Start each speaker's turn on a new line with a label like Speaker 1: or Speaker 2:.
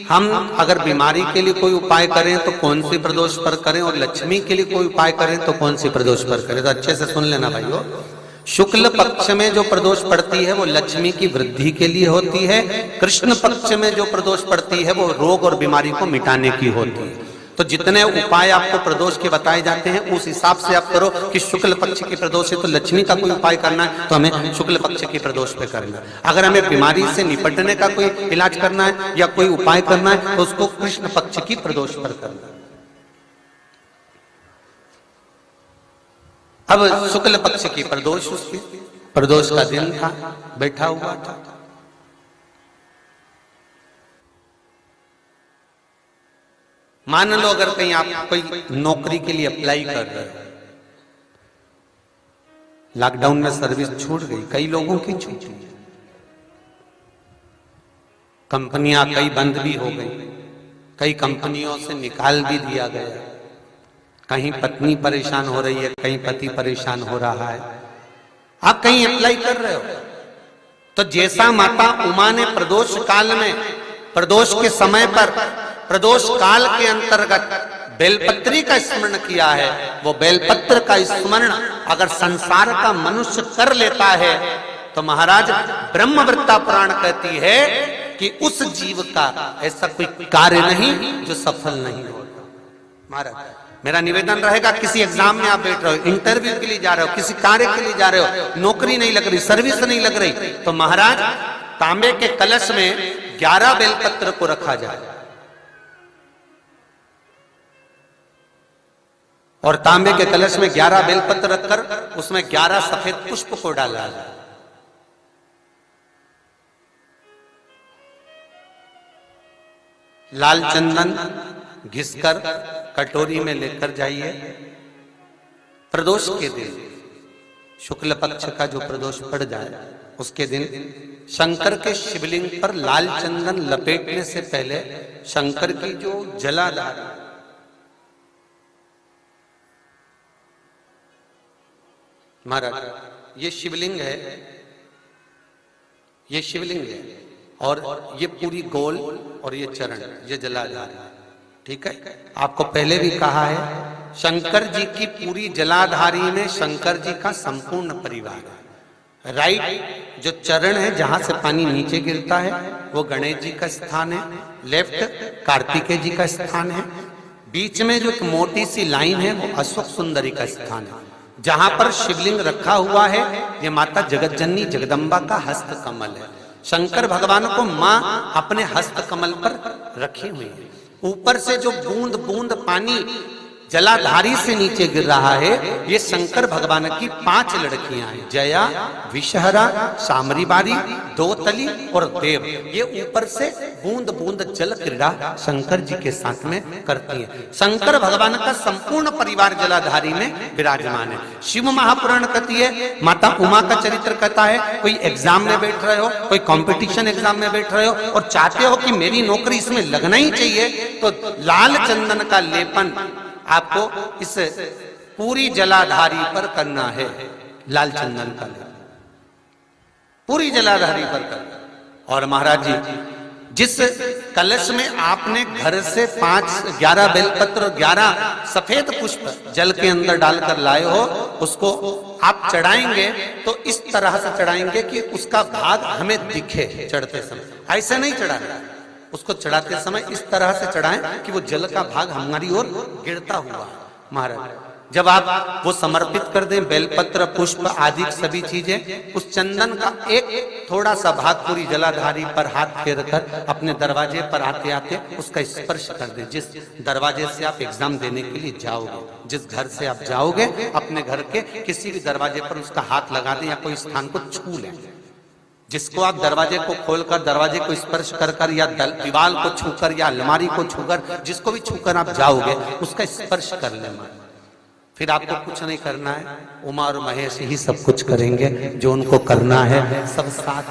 Speaker 1: हम अगर बीमारी के लिए कोई उपाय करें तो कौन सी प्रदोष पर करें, और लक्ष्मी के लिए कोई उपाय करें तो कौन सी प्रदोष पर करें। तो अच्छे से सुन लेना भाइयों, शुक्ल पक्ष में जो प्रदोष पड़ती है वो लक्ष्मी की वृद्धि के लिए होती है, कृष्ण पक्ष में जो प्रदोष पड़ती है वो रोग और बीमारी को मिटाने की होती है। तो जितने उपाय आपको प्रदोष के बताए जाते हैं उस हिसाब से आप करो कि शुक्ल पक्ष की प्रदोष है तो लक्ष्मी का कोई उपाय करना है तो हमें शुक्ल पक्ष की प्रदोष पे करना है। अगर हमें बीमारी से निपटने का कोई इलाज करना है या कोई उपाय करना है तो उसको कृष्ण पक्ष की प्रदोष पर करना है। अब शुक्ल पक्ष की प्रदोष, उसकी प्रदोष का दिन था, बैठा हुआ था। मान लो अगर कहीं आप कोई नौकरी के लिए अप्लाई कर रहे हो, लॉकडाउन में सर्विस छूट गई, कई लोगों की छूटी, कंपनियां कई बंद भी हो गई, कई कंपनियों से निकाल भी दिया गया, कहीं पत्नी परेशान हो रही है, कहीं पति परेशान हो रहा है। आप कहीं अप्लाई कर रहे हो तो जैसा माता उमा ने प्रदोष काल में, प्रदोष के समय पर, प्रदोष काल के अंतर्गत बेलपत्री का स्मरण किया है, वो बेलपत्र का स्मरण अगर संसार का मनुष्य कर लेता है तो महाराज ब्रह्मवृत्ता पुराण कहती है कि उस जीव का ऐसा कोई कार्य नहीं जो सफल नहीं होता। महाराज मेरा निवेदन रहेगा, किसी एग्जाम में आप बैठ रहे हो, इंटरव्यू के लिए जा रहे हो, किसी कार्य के लिए जा रहे हो, नौकरी नहीं लग रही, सर्विस नहीं लग रही, तो महाराज तांबे के कलश में 11 बेलपत्र को रखा जाए और तांबे के कलश में 11 बेलपत्र रखकर उसमें 11 सफेद पुष्प को डाला जाए। लाल चंदन घिसकर कटोरी में लेकर जाइए। प्रदोष के दिन, शुक्ल पक्ष का जो प्रदोष पड़ जाए उसके दिन शंकर के शिवलिंग पर लाल चंदन लपेटने से पहले शंकर की जो जलाधार, महाराज ये शिवलिंग है, ये शिवलिंग है और ये पूरी गोल और ये चरण, ये जलाधार है, ठीक है। आपको पहले भी कहा है शंकर जी की पूरी जलाधारी में शंकर जी का संपूर्ण परिवार है। राइट जो चरण है जहां से पानी नीचे गिरता है वो गणेश जी का स्थान है, लेफ्ट कार्तिकेय जी का स्थान है, बीच में जो एक मोटी सी लाइन है वो अशोक सुंदरी का स्थान है। जहां पर शिवलिंग रखा हुआ है ये माता जगत जननी जगदम्बा का हस्त कमल है। शंकर भगवान को मां अपने हस्त कमल पर रखी हुई है। ऊपर से जो बूंद बूंद पानी जलाधारी से नीचे गिर रहा है ये शंकर भगवान की 5 लड़कियां हैं, जया, विषहरा, सामरीबारी, दोतली और देव। ये ऊपर से बूंद बूंद जल क्रीड़ा शंकर जी के साथ में करती हैं। शंकर भगवान का संपूर्ण परिवार जलाधारी में विराजमान है। शिव महापुराण कहती है, माता उमा का चरित्र कहता है, कोई एग्जाम में बैठ रहे हो, कोई कंपटीशन एग्जाम में बैठ रहे हो और चाहते हो कि मेरी नौकरी इसमें लगना ही चाहिए तो लाल चंदन का लेपन आपको इस पूरी जलाधारी पर करना है। लाल चंदन का लेपन पूरी जलाधारी पर करना। और महाराज जी जिस कलश में आपने घर से 11 बेलपत्र और 11 सफेद पुष्प जल के अंदर डालकर लाए हो उसको आप चढ़ाएंगे तो इस तरह से चढ़ाएंगे कि उसका भाग हमें दिखे चढ़ते समय, ऐसे नहीं चढ़ाना, उसको चढ़ाते समय इस तरह से चढ़ाएं कि वो जल का भाग हमारी ओर गिरता हुआ। महाराज जब आप वो समर्पित कर दें बेलपत्र पुष्प आदि सभी चीजें, उस चंदन का एक थोड़ा सा भाग पूरी जलाधारी पर हाथ फेर कर अपने दरवाजे पर आते आते उसका स्पर्श कर दें। जिस दरवाजे से आप एग्जाम देने के लिए जाओगे, जिस घर से आप जाओगे, अपने घर के किसी भी दरवाजे पर उसका हाथ लगा दें या कोई स्थान को छू लें। जिसको आप दरवाजे को खोलकर दरवाजे को स्पर्श कर कर या दीवार को छूकर या अलमारी को छूकर, जिसको भी छूकर आप जाओगे उसका स्पर्श कर लेना। फिर आपको कुछ नहीं करना है, उमा और महेश ही सब कुछ करेंगे, जो उनको करना है सब साथ।